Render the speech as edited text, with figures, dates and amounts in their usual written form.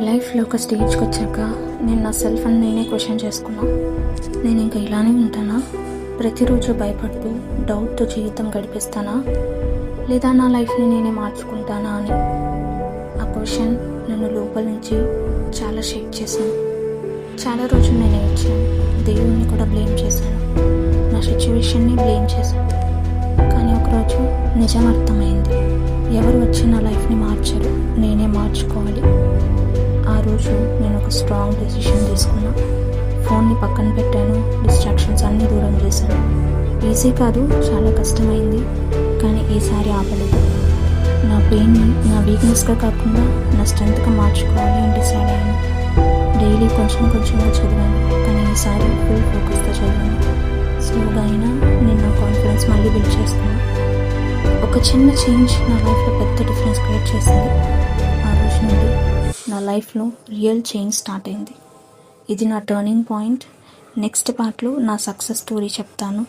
లైఫ్లో ఒక స్టేజ్కి వచ్చాక నేను నా సెల్ఫ్ అని నేనే క్వశ్చన్ చేసుకున్నా. నేను ఇంకా ఇలానే ఉంటానా? ప్రతిరోజు భయపడుతూ డౌట్తో జీవితం గడిపిస్తానా, లేదా నా లైఫ్ని నేనే మార్చుకుంటానా అని. ఆ క్వశ్చన్ నన్ను లోపల నుంచి చాలా షేక్ చేశాను. చాలా రోజులు నేను ఏడ్చాను, దేవుణ్ణి కూడా బ్లేమ్ చేశాను, నా సిచ్యువేషన్ని బ్లేమ్ చేశాను. కానీ ఒకరోజు నిజం అర్థమైంది, ఎవరు వచ్చి నా లైఫ్ని మార్చరు, నేనే మార్చుకోవాలి. ఆ రోజు నేను ఒక స్ట్రాంగ్ డెసిషన్ తీసుకున్నా. ఫోన్ని పక్కన పెట్టాను, డిస్ట్రాక్షన్స్ అన్నీ దూరం చేశాను. ఈజీ కాదు, చాలా కష్టమైంది, కానీ ఈసారి ఆపలేదు. నా పెయిన్ని నా వీక్నెస్గా కాకుండా నా స్ట్రెంత్గా మార్చుకోవాలి అని డిసైడ్ అయ్యాను. డైలీ కొంచెం కొంచెంగా చదివాను, కానీ ఈసారి ఫుల్ ఫోకస్తో చదివాను. స్లోగా అయినా నేను నా కాన్ఫిడెన్స్ మళ్ళీ బిల్డ్ చేసుకున్నాను. ఒక చిన్న చేంజ్ నా లైఫ్లో పెద్ద డిఫరెన్స్ క్రియేట్ చేసింది. ఆ రోజు నుండి నా లైఫ్లో రియల్ చేంజ్ స్టార్ట్ అయింది. ఇది నా టర్నింగ్ పాయింట్. నెక్స్ట్ పార్ట్లో నా సక్సెస్ స్టోరీ చెప్తాను.